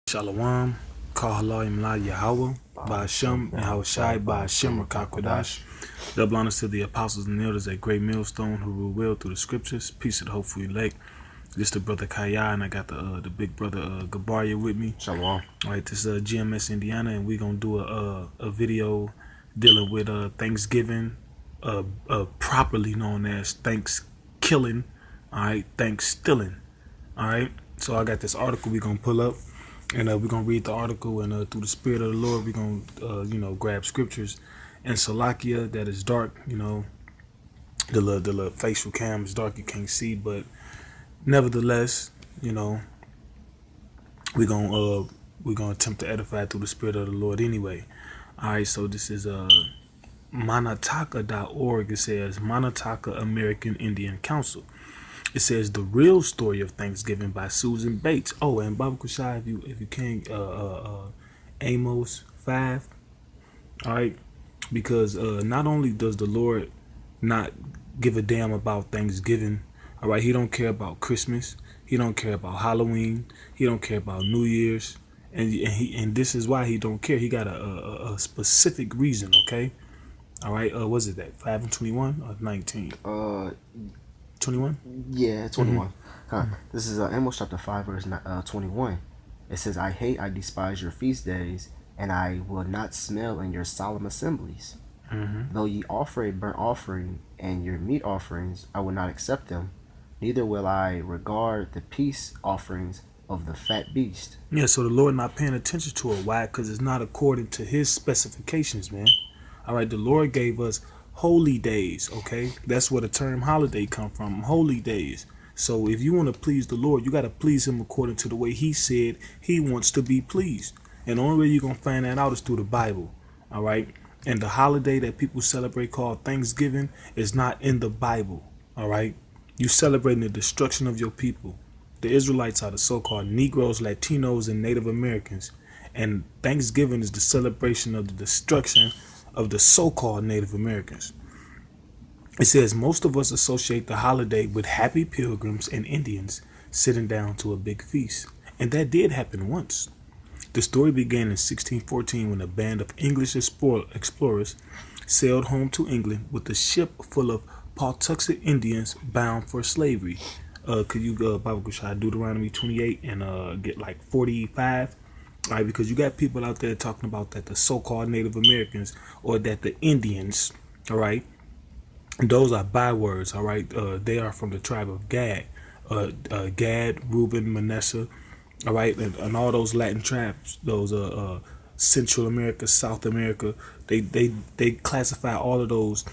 Shalom, Kahala Imla Yahweh, Ba'ashem, Yahushai, Ba'ashem, Rakakwadash. Double honors to the apostles and elders at Great Millstone who rule well through the scriptures. Peace to the hopeful elect. This the brother Kaya, and I got the big brother Gabaria with me. Shalom. All right, this is GMS Indiana, and we're gonna do a video dealing with Thanksgiving, properly known as Thanks-killing. All right, Thanks-stealing. All right, so I got this article we're gonna pull up. And we're going to read the article, and through the Spirit of the Lord, we're going to, grab scriptures. And Salakia, that is dark, the little facial cam is dark, you can't see. But nevertheless, we're going to attempt to edify through the Spirit of the Lord anyway. All right, so this is manataka.org. It says Manataka American Indian Council. It says The Real Story of Thanksgiving by Susan Bates. Oh, and Baba Kushai, if you can, Amos 5. All right, because not only does the Lord not give a damn about Thanksgiving, all right, He don't care about Christmas, He don't care about Halloween, He don't care about New Year's, and this is why He don't care. He got a specific reason. Okay, all right. Was it that 5 and 21 or 19? 21? Yeah, 21. This is Amos chapter 5, verse 21. It says, I despise your feast days, and I will not smell in your solemn assemblies. Though ye offer a burnt offering and your meat offerings, I will not accept them. Neither will I regard the peace offerings of the fat beast. Yeah, so the Lord not paying attention to it. Why? Because it's not according to His specifications, man. All right, the Lord gave us holy days, okay? That's where the term holiday come from, holy days. So if you want to please the Lord, you got to please Him according to the way He said He wants to be pleased. And the only way you're going to find that out is through the Bible, all right? And the holiday that people celebrate called Thanksgiving is not in the Bible, all right? You celebrating the destruction of your people. The Israelites are the so-called Negroes, Latinos, and Native Americans. And Thanksgiving is the celebration of the destruction of the so-called Native Americans. It says most of us associate the holiday with happy pilgrims and Indians sitting down to a big feast. And that did happen once. The story began in 1614 when a band of English explorers sailed home to England with a ship full of Pawtuxet Indians bound for slavery. Could you, Baba Kushai, Deuteronomy 28 and get like 45? All right, because you got people out there talking about that the so-called Native Americans or that the Indians, all right, those are bywords, all right. They are from the tribe of Gad, Gad, Reuben, Manasseh, all right, and all those Latin tribes, those Central America, South America, they classify all of those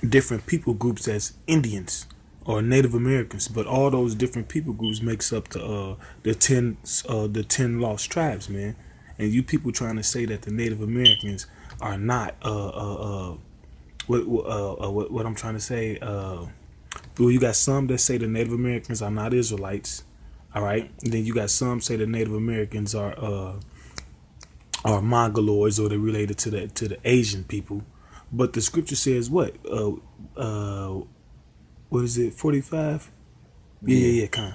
different people groups as Indians or Native Americans, but all those different people groups makes up the 10 lost tribes, man. And you people trying to say that the Native Americans are not what I'm trying to say. Well, you got some that say the Native Americans are not Israelites, all right. And then you got some say the Native Americans are Mongoloids or they're related to the Asian people. But the scripture says what? What is it? 45? Yeah, Con.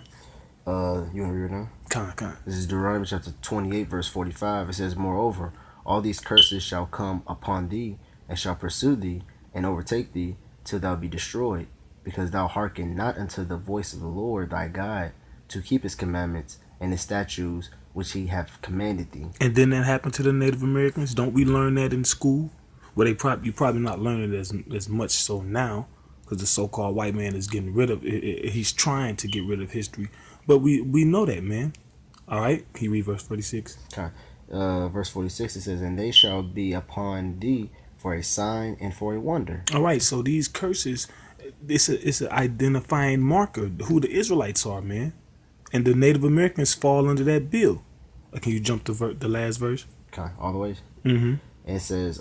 You want to read it now? Con. This is Deuteronomy chapter 28, verse 45. It says, Moreover, all these curses shall come upon thee, and shall pursue thee, and overtake thee, till thou be destroyed, because thou hearken not unto the voice of the Lord thy God, to keep his commandments and his statutes which he hath commanded thee. And then that happened to the Native Americans. Don't we learn that in school? Well, you probably not learning it as much so now, because the so-called white man is getting rid of it. He's trying to get rid of history, but we know that, man. All right, can you read verse 46? Okay. Verse 46, it says, And they shall be upon thee for a sign and for a wonder. All right, so these curses, it's an identifying marker who the Israelites are, man, and the Native Americans fall under that bill. Can you jump to the last verse? Okay, all the way. Mm-hmm. It says,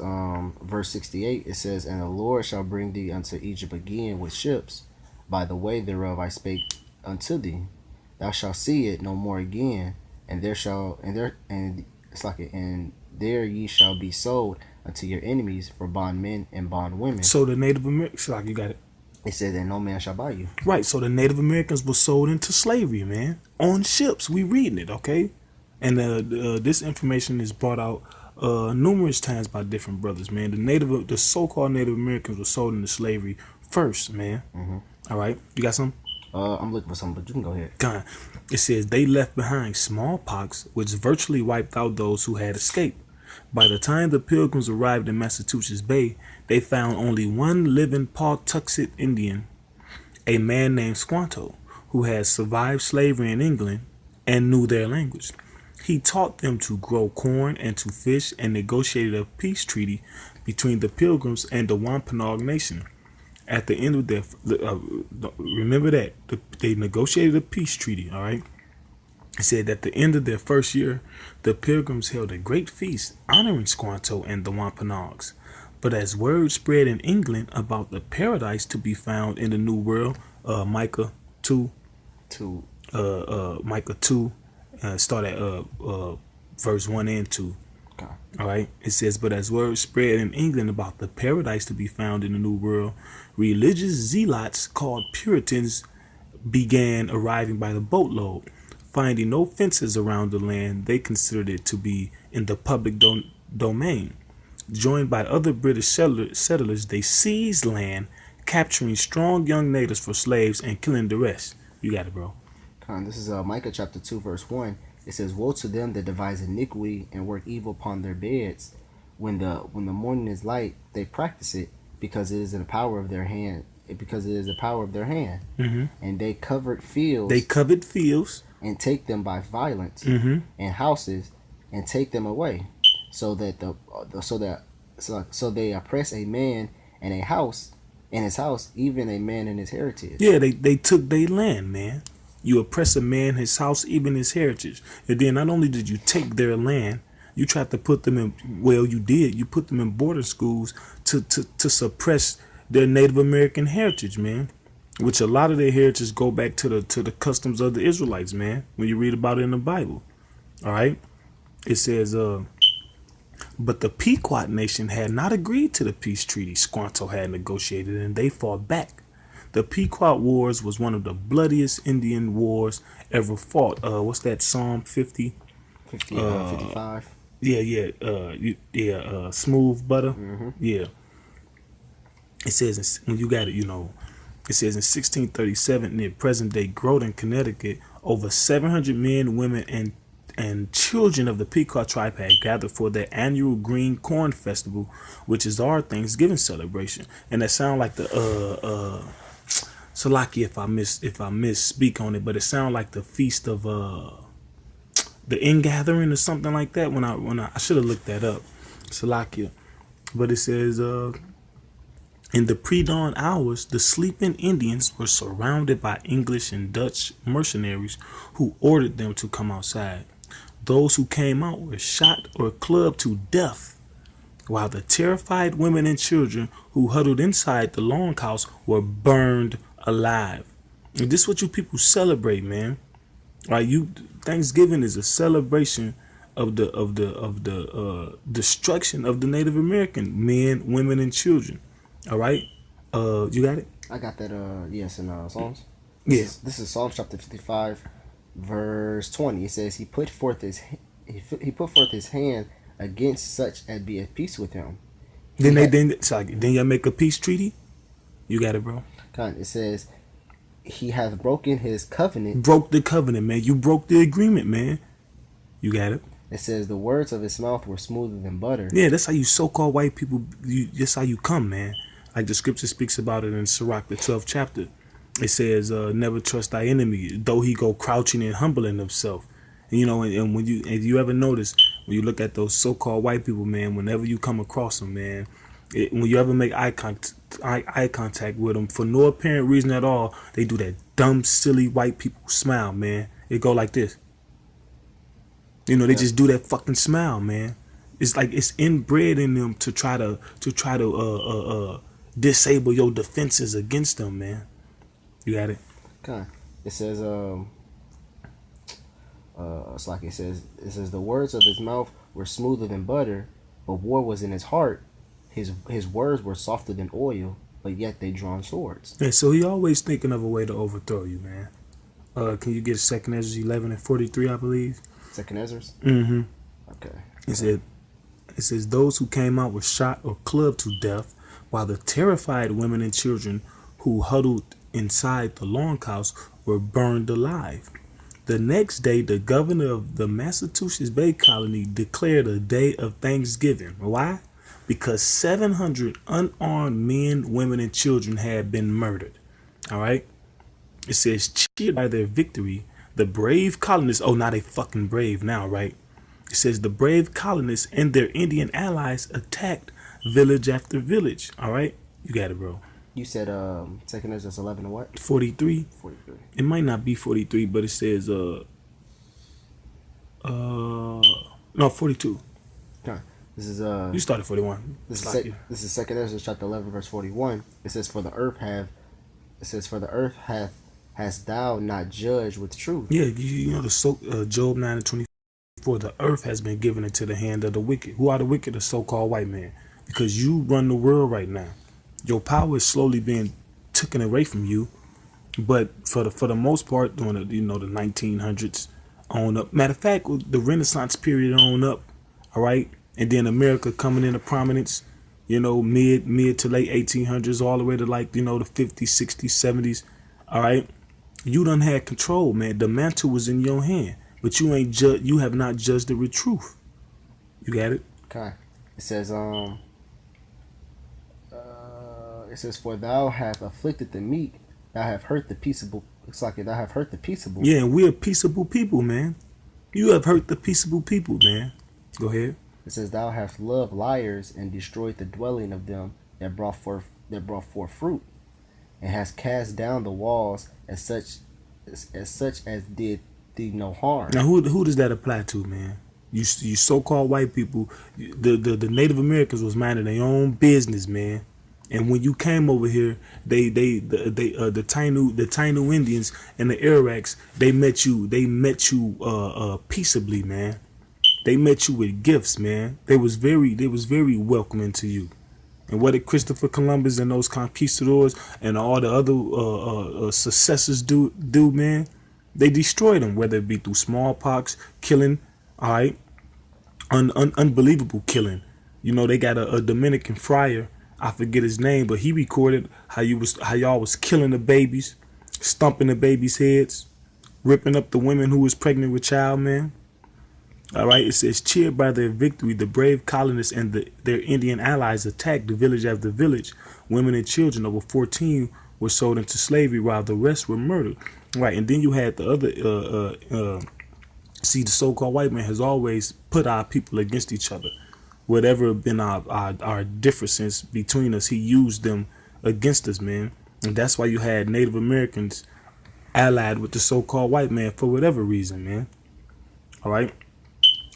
verse 68, it says, And the Lord shall bring thee unto Egypt again with ships, by the way thereof I spake unto thee. Thou shalt see it no more again, and there ye shall be sold unto your enemies for bondmen and bondwomen. So the Native Americans, like you got it. It says that no man shall buy you. Right, so the Native Americans were sold into slavery, man, on ships. We reading it, okay? And this information is brought out numerous times by different brothers, man. The so-called Native Americans were sold into slavery first, man. All right, you got some? I'm looking for something, but you can go ahead. It says they left behind smallpox, which virtually wiped out those who had escaped. By the time the Pilgrims arrived in Massachusetts Bay, they found only one living Pawtuxet Indian, a man named Squanto, who had survived slavery in England and knew their language. He taught them to grow corn and to fish and negotiated a peace treaty between the Pilgrims and the Wampanoag Nation. At the end of their, remember that, they negotiated a peace treaty, all right? It said at the end of their first year, the Pilgrims held a great feast honoring Squanto and the Wampanoags. But as word spread in England about the paradise to be found in the New World, Micah 2, Micah 2, start at verse 1 and 2. Okay. All right. It says, but as word spread in England about the paradise to be found in the New World, religious zealots called Puritans began arriving by the boatload. Finding no fences around the land, they considered it to be in the public domain. Joined by other British settlers, they seized land, capturing strong young natives for slaves and killing the rest. You got it, bro. This is Micah chapter 2, verse 1. It says, woe to them that devise iniquity and work evil upon their beds. When the morning is light, they practice it, because it is in the power of their hand. Because it is the power of their hand. And they covered fields. And take them by violence, and houses, and take them away, so they oppress a man and a house, and his house, even a man and his heritage. Yeah, they took their land, man. You oppress a man, his house, even his heritage. And then not only did you take their land, you tried to put them in, well, you did. You put them in boarding schools to suppress their Native American heritage, man. Which a lot of their heritage go back to the customs of the Israelites, man. When you read about it in the Bible. All right. It says, but the Pequot Nation had not agreed to the peace treaty Squanto had negotiated, and they fought back. The Pequot Wars was one of the bloodiest Indian wars ever fought. What's that, Psalm 50? 55. Yeah. Smooth butter. Yeah. It says, when you got it, you know, it says in 1637, near present-day Groton, Connecticut, over 700 men, women, and children of the Pequot tribe had gathered for their annual Green Corn Festival, which is our Thanksgiving celebration. And that sound like the Salaki, if I misspeak on it, but it sound like the feast of the Ingathering or something like that. When I should have looked that up, Salakia, but it says in the pre-dawn hours, the sleeping Indians were surrounded by English and Dutch mercenaries who ordered them to come outside. Those who came out were shot or clubbed to death, while the terrified women and children who huddled inside the longhouse were burned alive. And this is what you people celebrate, man. Right? Thanksgiving is a celebration of the destruction of the Native American men, women, and children. All right, you got it. I got that. Yes, in Psalms. Yes, this is Psalms chapter 55, verse 20. It says, he put forth his hand against such as be at peace with him. Then y'all make a peace treaty. You got it, bro. It says, he hath broken his covenant. Broke the covenant, man. You broke the agreement, man. You got it. It says the words of his mouth were smoother than butter. Yeah, that's how you so-called white people. That's how you come, man. Like the scripture speaks about it in Sirach, the 12th chapter. It says, never trust thy enemy, though he go crouching and humbling himself. And, you know, and when you ever notice, when you look at those so-called white people, man, whenever you come across them, man, when you ever make eye contact with them, for no apparent reason at all, they do that dumb, silly white people smile, man. It go like this. You know, they just do that fucking smile, man. It's like it's inbred in them to try to disable your defenses against them, man. You got it. Okay. It says it's like it says the words of his mouth were smoother than butter, but war was in his heart. His words were softer than oil, but yet they drawn swords. Yeah, so he always thinking of a way to overthrow you, man. Can you get 2 Ezra 11 and 43, I believe? Second Ezra's. Mm-hmm. Okay. It says those who came out were shot or clubbed to death, while the terrified women and children who huddled inside the longhouse were burned alive. The next day, the governor of the Massachusetts Bay Colony declared a day of Thanksgiving. Why? Because 700 unarmed men, women, and children had been murdered. All right? It says, cheered by their victory, the brave colonists, oh, now they fucking brave now, right? It says the brave colonists and their Indian allies attacked village after village. All right? You got it, bro. You said Second Ezra's 11 and what? 43. 43. It might not be 43, but it says no, 42. Okay. This is You started 41. This is Second Ezra chapter 11 verse 41. It says for the earth hast thou not judged with truth. Yeah, you know the Job 9 and 24. The earth has been given into the hand of the wicked. Who are the wicked? The so-called white man. Because you run the world right now. Your power is slowly being taken away from you. But for the most part, during the 1900s on up. Matter of fact, the Renaissance period on up. All right, and then America coming into prominence. Mid to late 1800s, all the way to the 50s, 60s, 70s. All right, you done had control, man. The mantle was in your hand, but you have not judged it with truth. You got it? Okay. It says for thou hast afflicted the meek, thou have hurt the peaceable. Looks like thou have hurt the peaceable. Yeah, and we're peaceable people, man. You have hurt the peaceable people, man. Go ahead. It says thou hast loved liars and destroyed the dwelling of them that brought forth fruit, and hast cast down the walls as such as did thee no harm. Now, who does that apply to, man? You so-called white people, the Native Americans was minding their own business, man. And when you came over here, the Taino Indians and the Arawaks, they met you peaceably, man. They met you with gifts, man. They was very welcoming to you. And what did Christopher Columbus and those conquistadors and all the other successors do, man? They destroyed them, whether it be through smallpox, killing, all right, unbelievable killing. They got a Dominican friar, I forget his name, but he recorded how y'all was killing the babies, stumping the babies' heads, ripping up the women who was pregnant with child, man. All right, it says, cheered by their victory, the brave colonists and their Indian allies attacked the village after village. Women and children over 14 were sold into slavery, while the rest were murdered. Right, and then you had the other, the so-called white man has always put our people against each other. Whatever been our differences between us, he used them against us, man. And that's why you had Native Americans allied with the so-called white man for whatever reason, man. All right.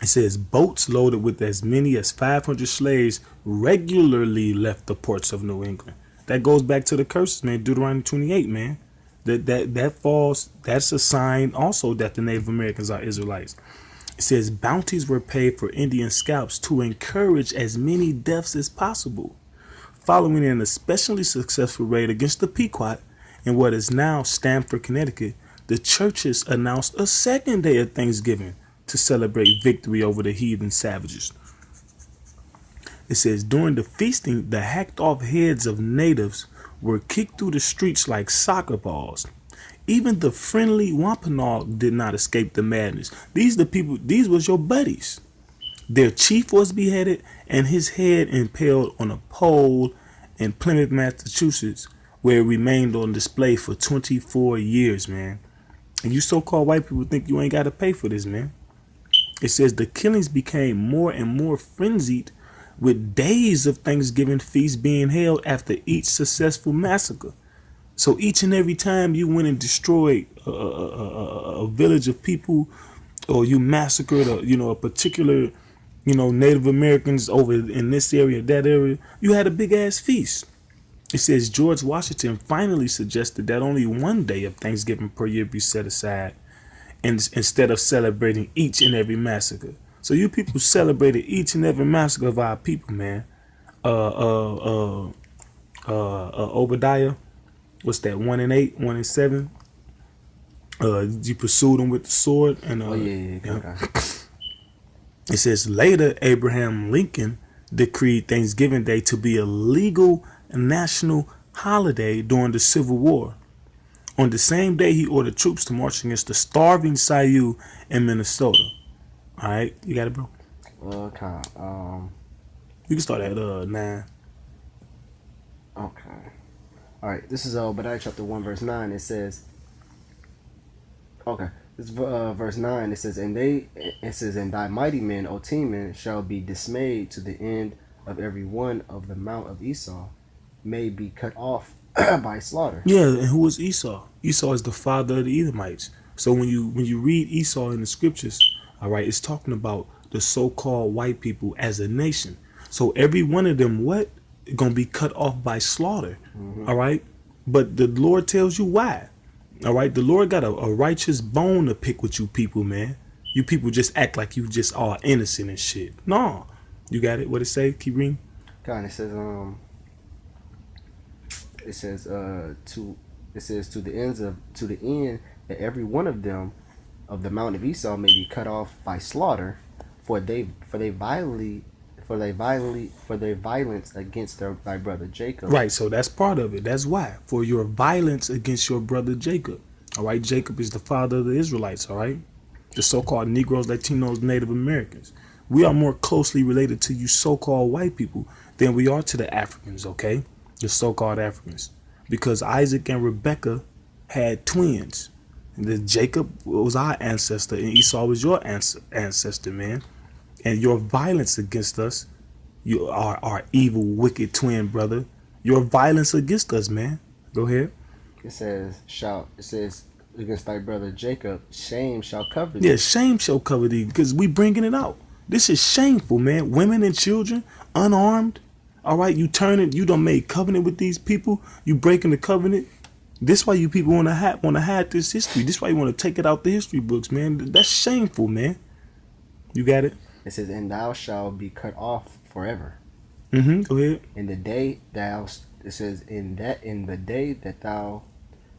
It says boats loaded with as many as 500 slaves regularly left the ports of New England. That goes back to the curses, man. Deuteronomy 28, man. That's a sign also that the Native Americans are Israelites. It says bounties were paid for Indian scalps to encourage as many deaths as possible. Following an especially successful raid against the Pequot in what is now Stamford, Connecticut, the churches announced a second day of Thanksgiving to celebrate victory over the heathen savages. It says during the feasting, the hacked off heads of natives were kicked through the streets like soccer balls. Even the friendly Wampanoag did not escape the madness. These was your buddies. Their chief was beheaded and his head impaled on a pole in Plymouth, Massachusetts, where it remained on display for 24 years, man. And you so-called white people think you ain't got to pay for this, man. It says the killings became more and more frenzied, with days of Thanksgiving feasts being held after each successful massacre. So each and every time you went and destroyed a village of people, or you massacred a particular Native Americans over in this area, that area, you had a big ass feast. It says George Washington finally suggested that only one day of Thanksgiving per year be set aside, and instead of celebrating each and every massacre. So you people celebrated each and every massacre of our people, man. Obadiah, what's that? 1 and 8, 1 and 7. You pursued them with the sword, and Oh yeah, yeah, yeah. okay. It says later Abraham Lincoln decreed Thanksgiving Day to be a legal national holiday during the Civil War. On the same day, he ordered troops to march against the starving Sioux in Minnesota. All right, you got it, bro. Okay. You can start at 9. Okay. All right. This is Obadiah chapter 1 verse 9. It says, okay. This verse 9. It says, and thy mighty men, O Teman, shall be dismayed to the end of every one of the mount of Esau may be cut off by slaughter. Yeah, and who is Esau? Esau is the father of the Edomites. So when you read Esau in the scriptures, all right, it's talking about the so-called white people as a nation. So every one of them, what gonna be cut off by slaughter, all right. But the Lord tells you why, all right. The Lord got a righteous bone to pick with you people, man. You people just act like you just are innocent and shit. No, you got it. What it say? Keep reading. God, it says to the end that every one of them of the mount of Esau may be cut off by slaughter, for they violently for their violence against thy brother Jacob. Right, so that's part of it. That's why. For your violence against your brother Jacob. All right, Jacob is the father of the Israelites, all right? The so-called Negroes, Latinos, Native Americans. We are more closely related to you so-called white people than we are to the Africans, okay? The so-called Africans. Because Isaac and Rebekah had twins. Jacob was our ancestor and Esau was your ancestor, man. And your violence against us, you are our evil, wicked twin brother. Your violence against us, man. Go ahead. It says against thy brother Jacob, shame shall cover thee. Yeah, shame shall cover thee because we bringing it out. This is shameful, man. Women and children, unarmed. All right, you done made covenant with these people. You breaking the covenant. This why you people want to hide this history. This why you want to take it out the history books, man. That's shameful, man. You got it? It says, and thou shalt be cut off forever. Go ahead. In the day it says, in the day that thou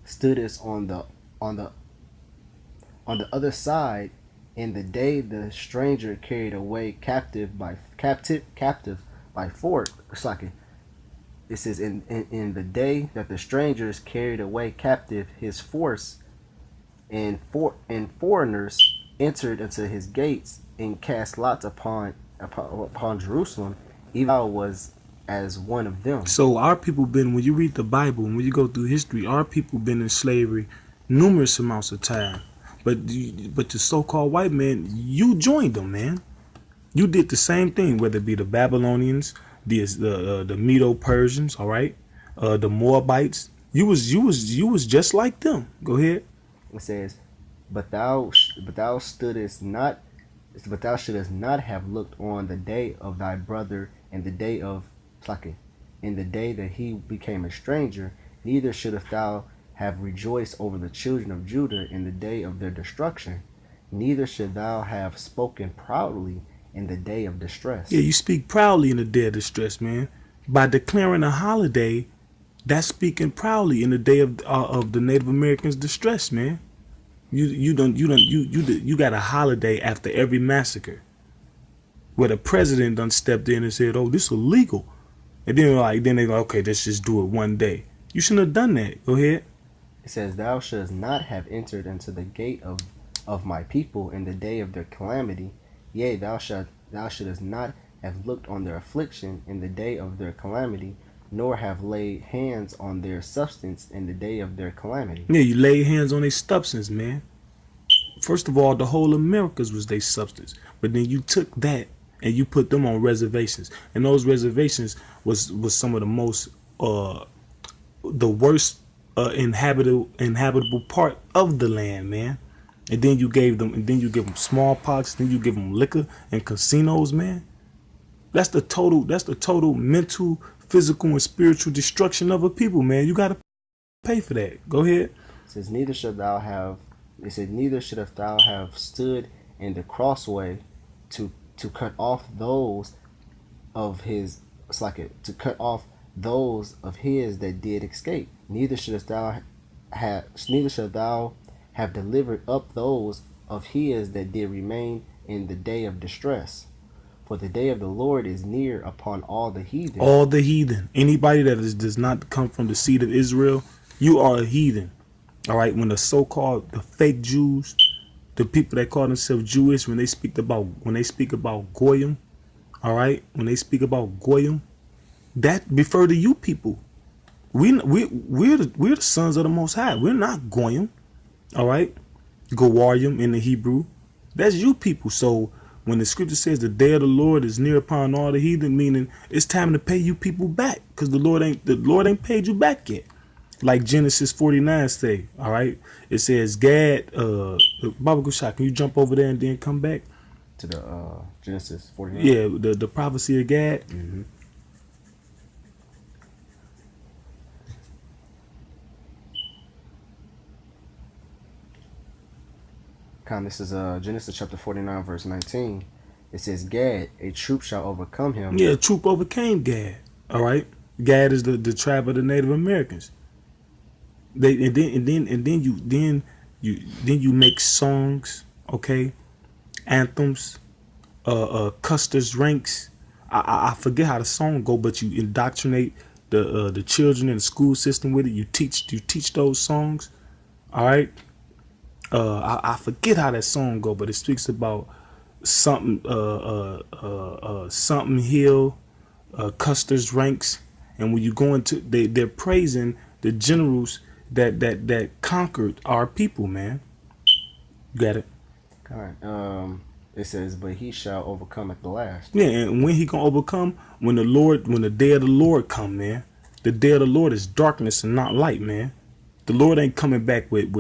stoodest on the other side, in the day the stranger carried away captive by force. It says, in the day that the strangers carried away captive his force, and foreigners entered into his gates and cast lots upon Jerusalem, even I was as one of them. So our people been, when you read the Bible and when you go through history, our people been in slavery numerous amounts of time. But the so-called white man, you joined them, man. You did the same thing, whether it be the Babylonians, the Medo-Persians, all right, the Moabites. You was just like them. Go ahead. It says, but thou shouldest not have looked on the day of thy brother in the day that he became a stranger, neither shouldst thou have rejoiced over the children of Judah in the day of their destruction, neither should thou have spoken proudly in the day of distress. Yeah, you speak proudly in the day of distress, man. By declaring a holiday, that's speaking proudly in the day of the Native Americans' distress, man. You got a holiday after every massacre, where the president done stepped in and said, "Oh, this is illegal," and then they like, okay, let's just do it one day. You shouldn't have done that. Go ahead. It says, thou shouldst not have entered into the gate of my people in the day of their calamity. Yea, thou shouldst not have looked on their affliction in the day of their calamity, nor have laid hands on their substance in the day of their calamity. Yeah, you lay hands on their substance, man. First of all, the whole Americas was their substance, but then you took that and you put them on reservations, and those reservations was some of the most the worst inhabitable part of the land, man. And then you give them smallpox, then you give them liquor and casinos, man. That's the total mental, physical, and spiritual destruction of a people, man. You gotta pay for that. Go ahead. It says, neither shouldst thou have stood in the crossway to cut off those of his that did escape. Neither shouldst thou have delivered up those of his that did remain in the day of distress. For the day of the Lord is near upon all the heathen. All the heathen. Anybody that does not come from the seed of Israel, you are a heathen. All right. When the so-called the fake Jews, the people that call themselves Jewish, when they speak about Goyim, all right, when they speak about Goyim, that refer to you people. We're the sons of the Most High. We're not Goyim, all right. Goyim in the Hebrew, that's you people. So when the scripture says the day of the Lord is near upon all the heathen, meaning it's time to pay you people back, because the Lord ain't paid you back yet. Like Genesis 49 say, all right. It says Gad, Baba Gushak, can you jump over there and then come back to the Genesis 49? Yeah, the prophecy of Gad. Mm-hmm. This is Genesis chapter 49 verse 19. It says, Gad, a troop shall overcome him. Yeah, a troop overcame Gad. All right. Gad is the tribe of the Native Americans. Then you make songs, okay, anthems, Custer's ranks. I forget how the song go, but you indoctrinate the children in the school system with it. You teach those songs. All right. I forget how that song go, but it speaks about something something hill, Custer's ranks, and when you go into they're praising the generals that conquered our people, man. You got it. All right. It says, but he shall overcome at the last. Yeah, and when he gonna overcome? When the day of the Lord come, man. The day of the Lord is darkness and not light, man. The Lord ain't coming back with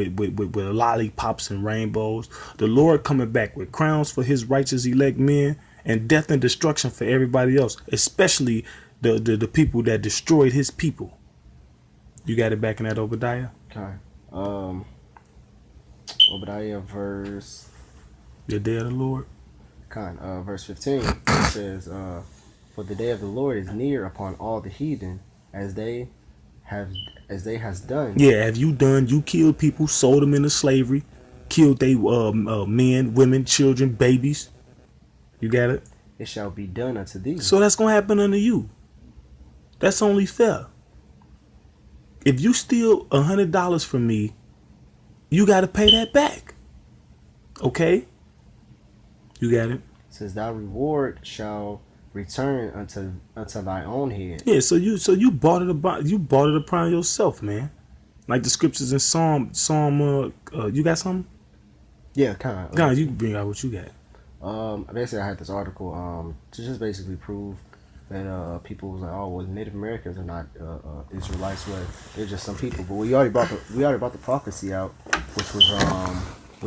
lollipops and rainbows. The Lord coming back with crowns for his righteous elect men and death and destruction for everybody else, especially the people that destroyed his people. You got it back in that Obadiah? Okay. Obadiah verse... The day of the Lord? Verse 15. It says, for the day of the Lord is near upon all the heathen, as they has done. Yeah, have you done? You killed people, sold them into slavery, killed they men, women, children, babies. You got it? It shall be done unto thee. So that's gonna happen unto you. That's only fair. If you steal $100 from me, you got to pay that back. Okay? You got it? It says thy reward shall return unto thy own head. Yeah, so you bought it upon yourself, man. Like the scriptures in Psalm. You got something? Yeah, kind of. God, you can bring out what you got. Basically, I had this article to just basically prove that people was like, oh, well, Native Americans are not Israelites, but they're just some people. But we already brought the prophecy out, which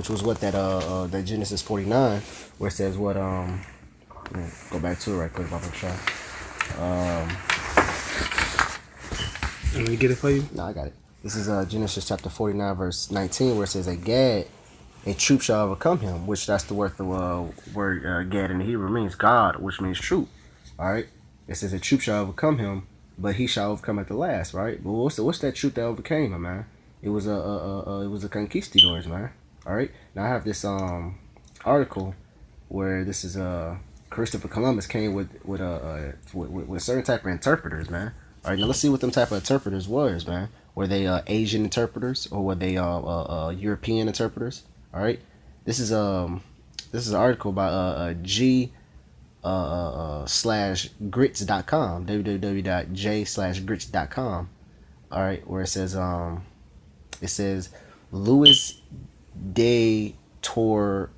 was what that Genesis 49, where it says what go back to it right quick, Papa Shah. Let me get it for you. No, I got it. This is Genesis chapter 49, verse 19, where it says, a troop shall overcome him, which that's the word Gad in the Hebrew means God, which means troop. All right. It says a troop shall overcome him, but he shall overcome at the last. Right. But what's that troop that overcame him, man? It was a conquistadors, man. All right. Now I have this article where this is Christopher Columbus came with certain type of interpreters, man. All right, now let's see what them type of interpreters was, man. Were they Asian interpreters or were they European interpreters? All right, this is an article by G/grits.com, www.j/grits.com. All right, where it says Louis Torres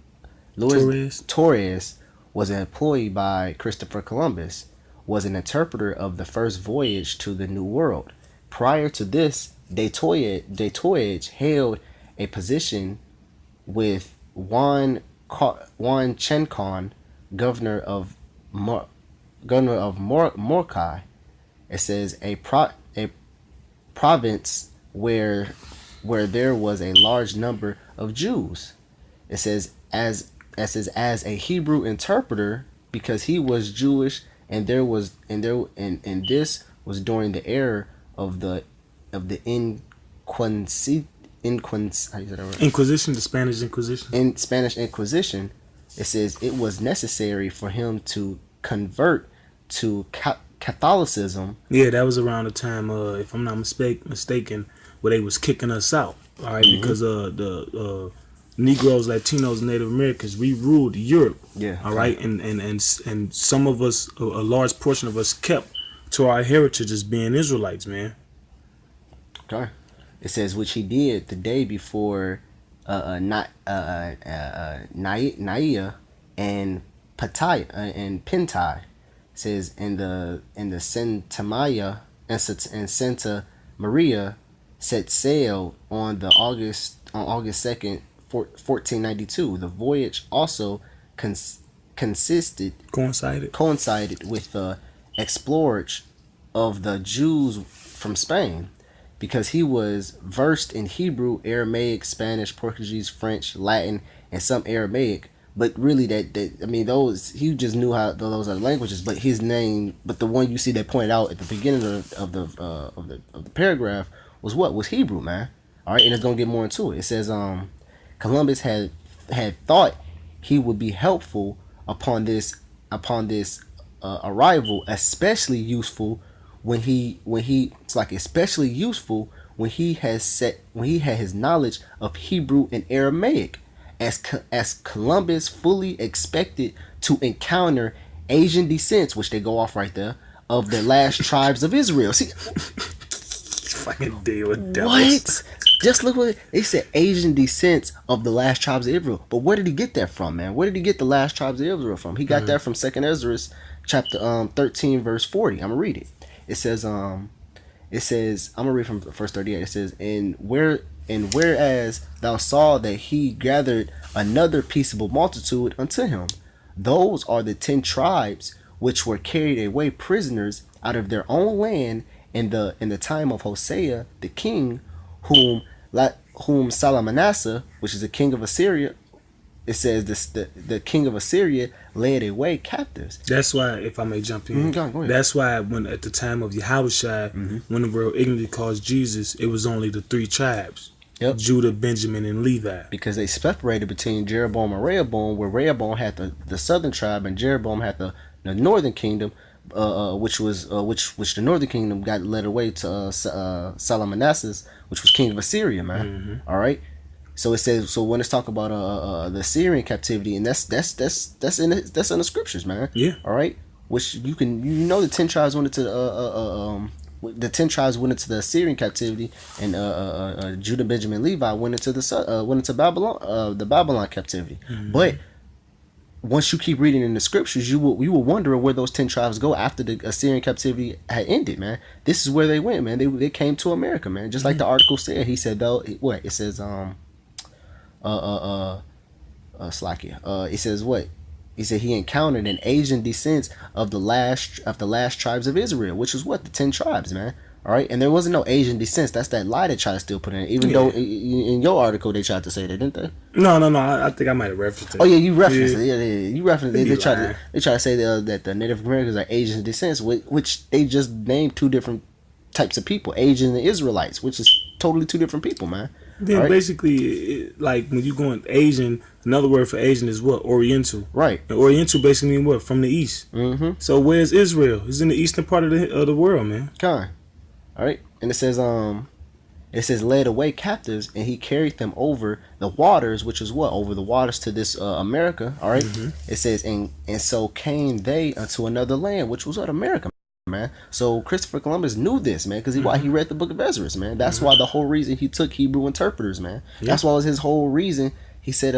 was employed by Christopher Columbus, was an interpreter of the first voyage to the New World. Prior to this, de Toyage held a position with Juan Chencon, governor of Moroccai. It says a province where there was a large number of Jews. It says as a Hebrew interpreter, because he was Jewish, and this was during the era of the how you say that word? Inquisition, the Spanish Inquisition. In Spanish Inquisition, it says it was necessary for him to convert to Catholicism. Yeah, that was around the time, if I'm not mistaken, where they was kicking us out. All right, because the Negroes, Latinos, Native Americans, we ruled Europe. Yeah. All right, and some of us, a large portion of us, kept to our heritage as being Israelites, man. Okay. It says which he did the day before Naia and Patai and Pintai. It says in the Santa Maya and Santa Maria set sail on August 2nd, 1492. The voyage also coincided with the exploration of the Jews from Spain, because he was versed in Hebrew, Aramaic, Spanish, Portuguese, French, Latin, and some Aramaic. But really, those he just knew how those other languages. But his name, but the one you see that pointed out at the beginning of the paragraph was Hebrew, man. All right, and it's gonna get more into it. It says, Columbus had thought he would be helpful upon this arrival, especially useful when he had his knowledge of Hebrew and Aramaic, as Columbus fully expected to encounter Asian descents, which they go off right there, of the last tribes of Israel. See, fucking deal with devils. What? Just look what they said. Asian descents of the last tribes of Israel. But where did he get that from, man? Where did he get the last tribes of Israel from? He got that from 2nd Ezra, chapter 13, verse 40. I'm gonna read it. It says, I'm gonna read from verse 38. It says, and whereas thou saw that he gathered another peaceable multitude unto him, those are the 10 tribes which were carried away prisoners out of their own land in the time of Hosea the king, whom Salmanasseh, which is the king of Assyria, it says the king of Assyria led away captives. That's why, if I may jump in, go ahead. That's why when at the time of Yahushua, when the world ignorantly calls Jesus, it was only the 3 tribes. Yep. Judah, Benjamin, and Levi. Because they separated between Jeroboam and Rehoboam, where Rehoboam had the southern tribe and Jeroboam had the northern kingdom, which the northern kingdom got led away to Salmanasseh, which was king of Assyria, man. All right. So it says, so when it's talking about the Assyrian captivity, and that's in the scriptures, man. Yeah. All right. Which the 10 tribes went into the Assyrian captivity, and Judah, Benjamin, Levi went into Babylon, the Babylon captivity. But once you keep reading in the scriptures, you will wonder where those 10 tribes go after the Assyrian captivity had ended, man. This is where they went, man. They came to America, man. Just like the article said. He said, though, what it says, it says what? He said he encountered an Asian descent of the last tribes of Israel, which was what? The 10 tribes, man. All right, and there wasn't no Asian descent. That's that lie they try to still put in. Even though in your article they tried to say that, didn't they? No. I think I might have referenced it. Oh yeah, you referenced it. Yeah, you referenced it. They try to say that the Native Americans are Asian descent, which they just named 2 different types of people, Asians and Israelites, which is totally 2 different people, man. Then basically, like when you go in Asian, another word for Asian is what? Oriental. Right. And Oriental basically means what? From the east. So where's Israel? It's in the eastern part of the world, man. Okay. All right, and it says led away captives, and he carried them over the waters, which is what? Over the waters to this America. All right. It says and so came they unto another land, which was what? America, man. So Christopher Columbus knew this, man, because why he read the book of Ezra, man. That's why the whole reason he took Hebrew interpreters, man. That's why was his whole reason. He said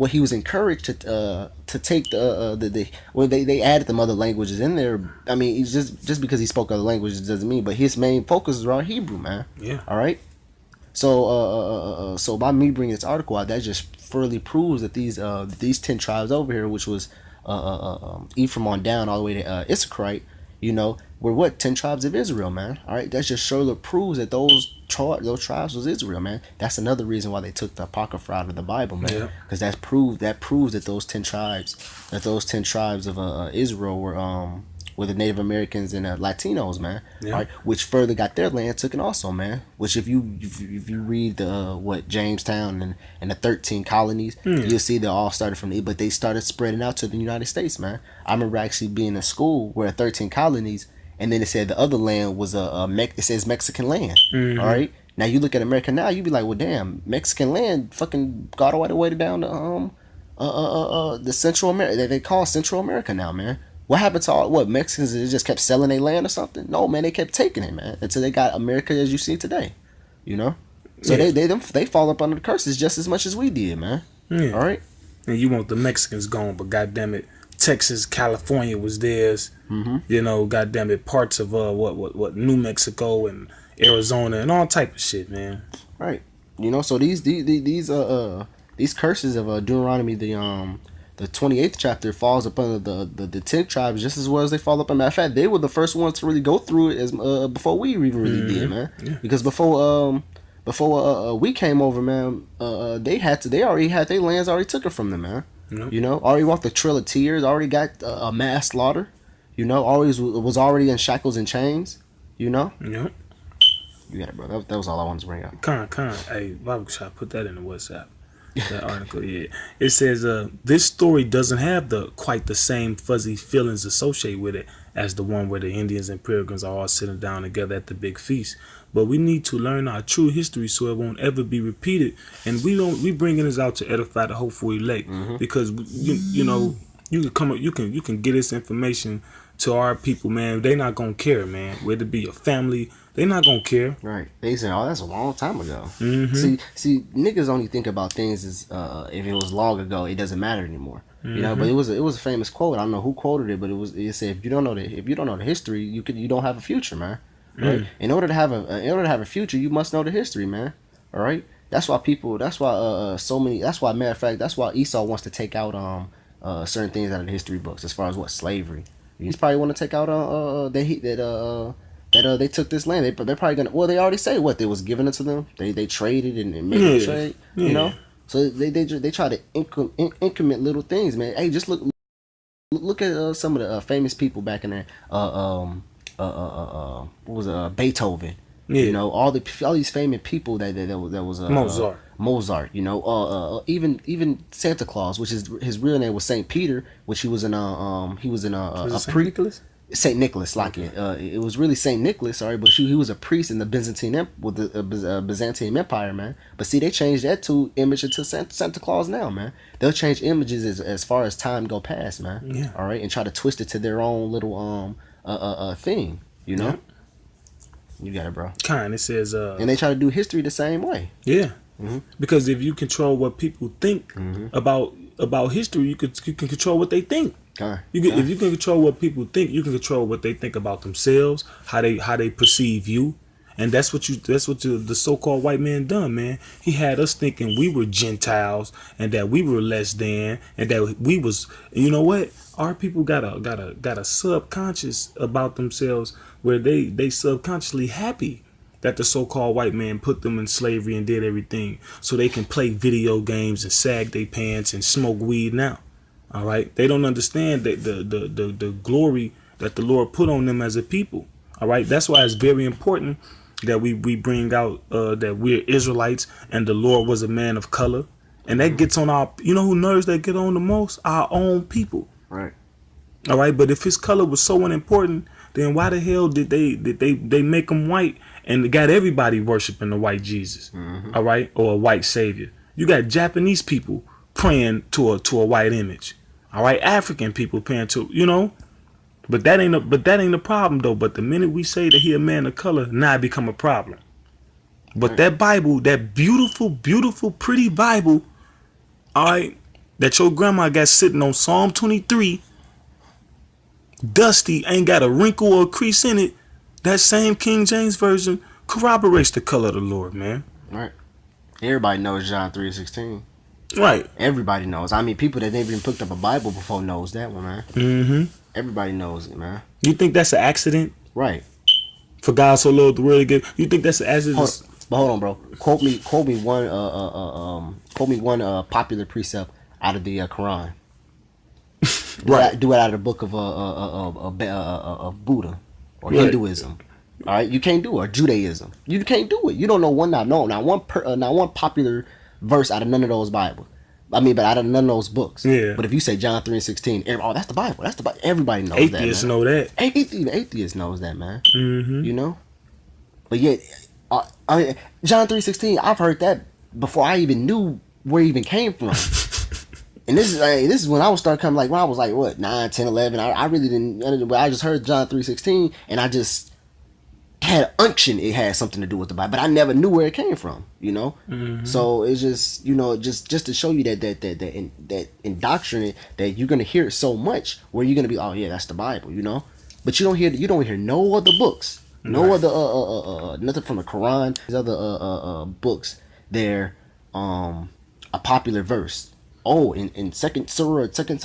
he was encouraged to take they added them other languages in there. I mean, it's just because he spoke other languages doesn't mean, but his main focus is around Hebrew, man. Yeah. All right. So so by me bringing this article out, that just further proves that these 10 tribes over here, which was Ephraim on down all the way to Issacharite, were what? 10 tribes of Israel, man. All right, that just surely proves that those tribes was Israel, man. That's another reason why they took the Apocrypha out of the Bible, man. Because that proves that those 10 tribes of Israel were the Native Americans and Latinos, man. Yeah. Right, which further got their land taken also, man. Which if you read the what Jamestown and the 13 colonies, you'll see they all started from but they started spreading out to the United States, man. I remember actually being in school where 13 colonies, and then it said the other land was it says Mexican land. All right. Now you look at America now, you be like, well, damn, Mexican land fucking got all the way down to the Central America. They call Central America now, man. What happened to all Mexicans? They just kept selling their land or something? No, man, they kept taking it, man, until they got America as you see today. You know, so they fall up under the curses just as much as we did, man. Yeah. All right. And you want the Mexicans gone, but goddamn it, Texas, California was theirs. Mm-hmm. You know, goddamn it, parts of what New Mexico and Arizona and all type of shit, man. Right. You know, so these curses of Deuteronomy, the 28th chapter falls upon the 10 tribes just as well as they fall up. Matter of fact, they were the first ones to really go through it as before we even really did, man. Yeah. Because before we came over, man, they already had their lands already took it from them, man. Yep. You know, already walked the Trail of Tears, already got a mass slaughter. You know, always was already in shackles and chains. You know. Yep. You got it, bro. That was all I wanted to bring up. Con. Hey, Bible Shop, put that in the WhatsApp. That article, yeah. It says, this story doesn't have quite the same fuzzy feelings associated with it as the one where the Indians and Pilgrims are all sitting down together at the big feast. But we need to learn our true history so it won't ever be repeated. And we bringing this out to edify the hopeful elect, because you know you can come up, you can get this information to our people, man. They not gonna care, man. Whether it be your family, they not gonna care. Right. They say, "Oh, that's a long time ago." Mm-hmm. See, niggas only think about things as if it was long ago, it doesn't matter anymore. You know. But it was a famous quote. I don't know who quoted it, but it said, "If you don't know the history, you don't have a future, man." Right. In order to have a future, you must know the history, man. All right. That's why matter of fact, that's why Esau wants to take out certain things out of the history books as far as slavery. He's probably want to take out that they took this land. They're probably gonna. Well, they already say what they was giving it to them. They traded and made a trade. Yeah. You know. So they try to increment little things, man. Hey, just look at some of the famous people back in there. What was it? Beethoven. Yeah. You know, all these famous people that was Mozart. You know, even Santa Claus, which is his real name was Saint Peter, which he was in a Nicholas? Saint Nicholas, like it was really Saint Nicholas, sorry, but he was a priest in the Byzantine Empire, man. But see, they changed that to image into Santa Claus now, man. They'll change images as far as time go past, man. Yeah. All right, and try to twist it to their own little thing, you know. Yeah. You got it, bro. It says and they try to do history the same way. Yeah. Because if you control what people think about history, you can control what they think. If you can control what people think, you can control what they think about themselves, how they perceive you, and that's what the so-called white man done, man. He had us thinking we were Gentiles and that we were less than, and that we was. You know what? Our people got a subconscious about themselves where they subconsciously happy that the so-called white man put them in slavery and did everything so they can play video games and sag their pants and smoke weed now. All right, they don't understand that the glory that the Lord put on them as a people. All right, that's why it's very important that we bring out that we're Israelites and the Lord was a man of color, and that gets on our. You know who nerves that get on the most? Our own people. Right. All right, but if his color was so unimportant, then why the hell did they make him white and got everybody worshiping the white Jesus? All right, or a white savior. You got Japanese people praying to a white image. All right, African people praying to, you know, but that ain't a problem though. But the minute we say that he a man of color, now it become a problem. But that Bible, that beautiful, pretty Bible, all right, that your grandma got sitting on Psalm 23, dusty, ain't got a wrinkle or a crease in it. That same King James version corroborates the color of the Lord, man. Right. Everybody knows John 3:16. Right. Everybody knows. I mean, people that never even picked up a Bible before knows that one, man. Mm-hmm. Everybody knows it, man. You think that's an accident? Right. For God so loved the world again. You think that's an accident? Hold on, bro. Quote me one popular precept out of the Quran. Right. Do it out of the book of Buddha or Hinduism. All right, you can't do it. Or Judaism, you can't do it. You don't know not one popular verse out of none of those Bibles. I mean, but out of none of those books. Yeah. But if you say John 3:16, that's the Bible. That's the Bible. Everybody knows Atheists that. Man. know that. Even atheists knows that, man. Mm-hmm. You know. But yet, John 3:16, I've heard that before I even knew where it even came from. And this is when I was starting coming, like when I was like what 9, 10, 11. I really didn't. I just heard John 3:16, and I just had unction it had something to do with the Bible, but I never knew where it came from, you know. Mm-hmm. So it's just, you know, just to show you that indoctrinate that you're gonna hear it so much where you're gonna be, oh yeah, that's the Bible, you know. But you don't hear no other books, no other nothing from the Quran. These other books, they're a popular verse. Oh, in second surah, second,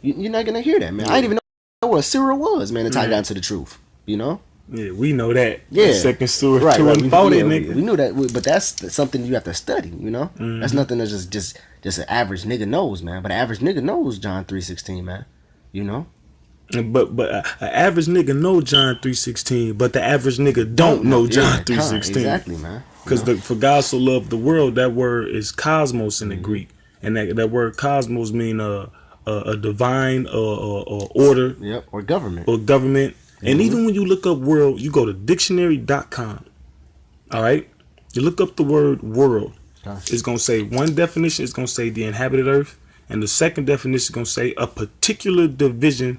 you're not gonna hear that, man. I didn't even know what a surah was, man. To tie down to the truth, you know. Yeah, we know that. Yeah, second story, right? right. We knew that, but that's something you have to study. You know, that's nothing that's just an average nigga knows, man. But an average nigga knows John 3:16, man. You know. But an average nigga know John 3:16, but the average nigga don't know John 3:16. Exactly, man. Because for God so loved the world, that word is cosmos in the Greek, and that word cosmos mean a divine or order. Yep, or government. Or government. And even when you look up world, you go to dictionary.com. All right? You look up the word world. It's going to say one definition is going to say the inhabited earth. And the second definition is going to say a particular division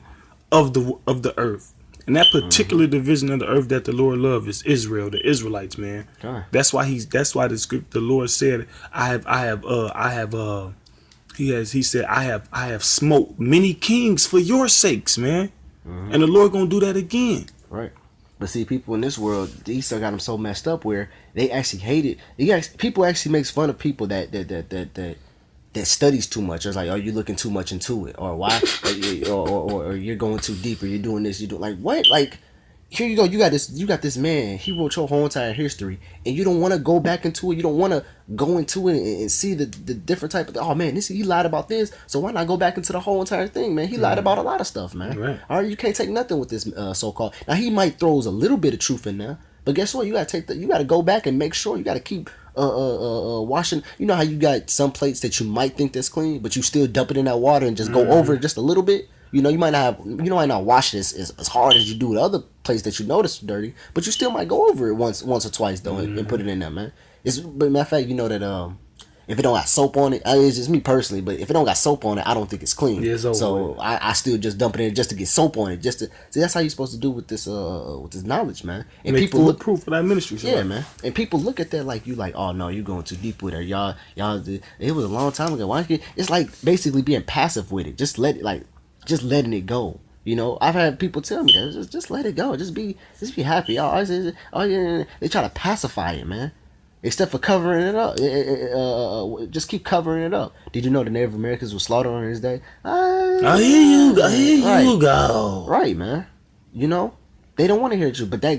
of the earth. And that particular division of the earth that the Lord loved is Israel, the Israelites, man. That's why the Lord said, he said, I have smote many kings for your sakes, man. And the Lord gonna do that again. Right. But see, people in this world, he still got them so messed up where they actually hate it. People actually makes fun of people that studies too much. It's like, oh, you looking too much into it, or why, or you're going too deep, or you're doing this, you do like what? Like, here you go, you got this man. He wrote your whole entire history, and you don't want to go back into it. You don't want to go into it and see the different type of. Oh man, he lied about this. So why not go back into the whole entire thing, man? He lied about a lot of stuff, man. Right. All right, you can't take nothing with this so-called. Now he might throws a little bit of truth in there, but guess what? You gotta go back and make sure you gotta keep washing. You know how you got some plates that you might think that's clean, but you still dump it in that water and just go over it just a little bit. You know, you might not wash this as hard as you do the other place that you notice dirty, but you still might go over it once or twice though and put it in there, man. But matter of fact, you know that if it don't got soap on it, it's just me personally, but if it don't got soap on it, I don't think it's clean. Yeah, so I still just dump it in just to get soap on it, just to see. That's how you're supposed to do with this knowledge, man. And make people look proof for that ministry. Yeah, man. And people look at that like you like, oh no, you going too deep with it. Y'all. It was a long time ago. Why? It's like basically being passive with it. Just letting it go. You know, I've had people tell me that just let it go. Just be happy. Oh yeah. They try to pacify it, man. Instead for covering it up, just keep covering it up. Did you know the Native Americans were slaughtered on his day? I hear you go. Right, man. You know, they don't want to hear the truth, but that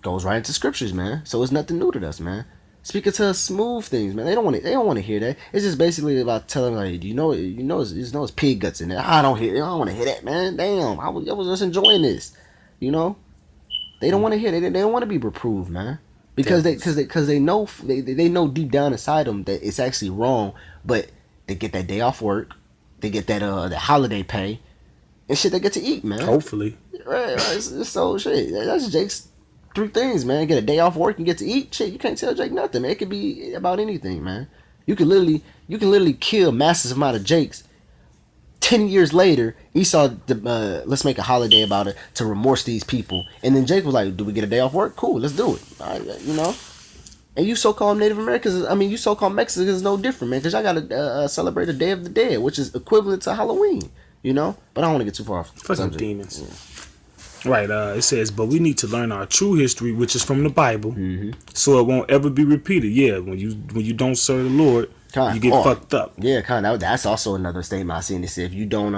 goes right into scriptures, man. So it's nothing new to us, man. Speaking to us smooth things, man. They don't want to hear that. It's just basically about telling like, it's pig guts in there. I don't want to hear that, man. Damn, I was just enjoying this. You know, they don't want to hear that. They don't want to be reproved, man. Because they know deep down inside them that it's actually wrong, but they get that day off work, they get that holiday pay, and shit they get to eat, man. Hopefully, right. So shit, that's Jake's 3 things, man. Get a day off work and get to eat. Shit, you can't tell Jake nothing, man. It could be about anything, man. You can literally kill massive amount of Jakes. 10 years later, Esau, let's make a holiday about it to remorse these people. And then Jake was like, do we get a day off work? Cool, let's do it. All right, you know? And you so-called Native Americans, you so-called Mexicans is no different, man. Because y'all got to celebrate the Day of the Dead, which is equivalent to Halloween, you know? But I don't want to get too far off. Fucking demons. Yeah. Right, it says, but we need to learn our true history, which is from the Bible, so it won't ever be repeated. Yeah, when you don't serve the Lord, you get fucked up. Yeah, kind of. That's also another statement I seen. They said if you don't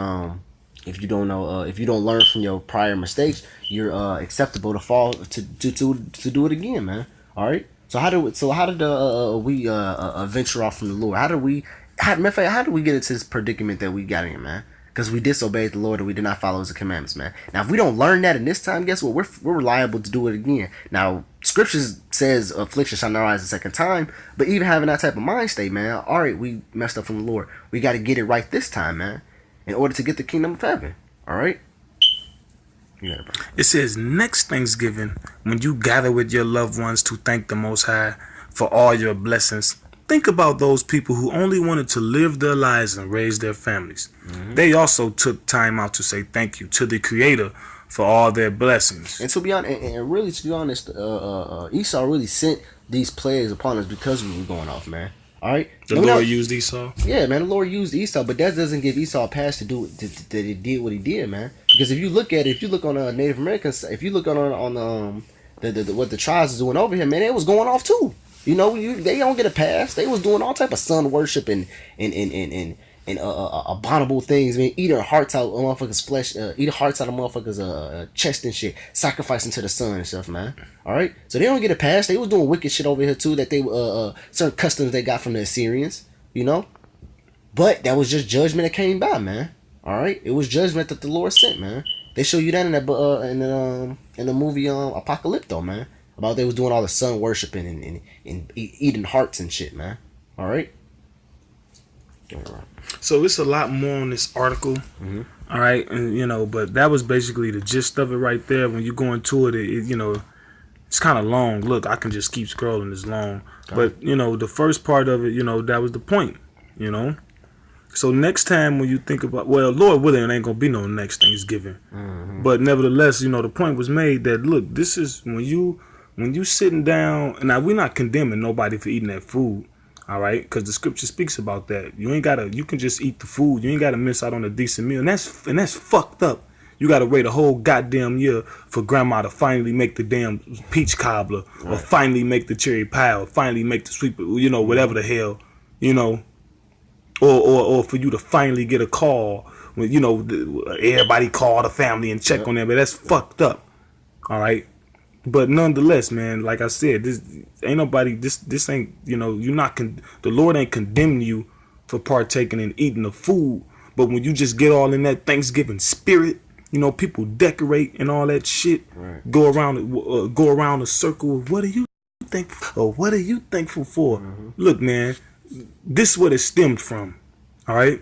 learn from your prior mistakes, you're acceptable to fall to do it again, man. All right. So how did we venture off from the Lord? How did we get into this predicament that we got in, man? because we disobeyed the Lord and we did not follow His commandments, man. Now, if we don't learn that in this time, guess what? We're liable to do it again. Now, Scriptures says affliction shall not rise a second time, but even having that type of mind state, man, all right, we messed up from the Lord. We got to get it right this time, man, in order to get the kingdom of heaven. All right. Yeah, bro. It says next Thanksgiving, when you gather with your loved ones to thank the Most High for all your blessings, think about those people who only wanted to live their lives and raise their families. They also took time out to say thank you to the Creator for all their blessings. And to be honest, and really to be honest, Esau really sent these plagues upon us because we were going off, man. All right, The Lord used Esau. Yeah, man, the Lord used Esau, but that doesn't give Esau a pass to do that. He did what he did, man. Because if you look at it, if you look on Native Americans, if you look on what the tribes is doing over here, man, it was going off too. You know, they don't get a pass. They was doing all type of sun worship and abominable things, man. Eating hearts out of motherfuckers' flesh, eating hearts out of motherfuckers' chest and shit, sacrificing to the sun and stuff, man. All right, so they don't get a pass. They was doing wicked shit over here too. That they certain customs they got from the Assyrians, you know. But that was just judgment that came by, man. All right, it was judgment that the Lord sent, man. They show you that in that in the movie Apocalypto, man. About they was doing all the sun worshiping and eating hearts and shit, man. All right. So it's a lot more on this article. All right, and you know, but that was basically the gist of it right there. When you go into it, you know, it's kind of long. Look, I can just keep scrolling. It's long, but you know, the first part of it, you know, that was the point. You know, so next time when you think about, well, Lord willing, it ain't gonna be no next Thanksgiving. But nevertheless, you know, the point was made that look, this is when you sitting down. And now we're not condemning nobody for eating that food. All right, because the scripture speaks about that. You can just eat the food. You ain't gotta miss out on a decent meal, and that's fucked up. You gotta wait a whole goddamn year for grandma to finally make the damn peach cobbler, or finally make the cherry pie, or finally make the sweet, you know, whatever the hell, you know, or for you to finally get a call when, you know, everybody call the family and check on them. But that's fucked up. All right. But nonetheless, man, like I said, this ain't nobody. This ain't, you know, the Lord ain't condemning you for partaking and eating the food. But when you just get all in that Thanksgiving spirit, you know, people decorate and all that shit. Right. Go around a circle of what are you thankful, or what are you thankful for? Look, man, this is what it stemmed from. All right.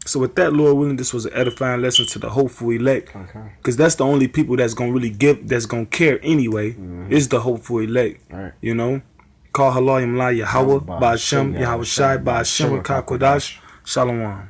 So with that, Lord willing, this was an edifying lesson to the hopeful elect. Because that's the only people that's going to really that's going to care anyway, is the hopeful elect. Right. You know? Call Halayim La Yahweh, Ba'ashem, Yahweh Shai, Ba'ashem, Kakodash, Shalom.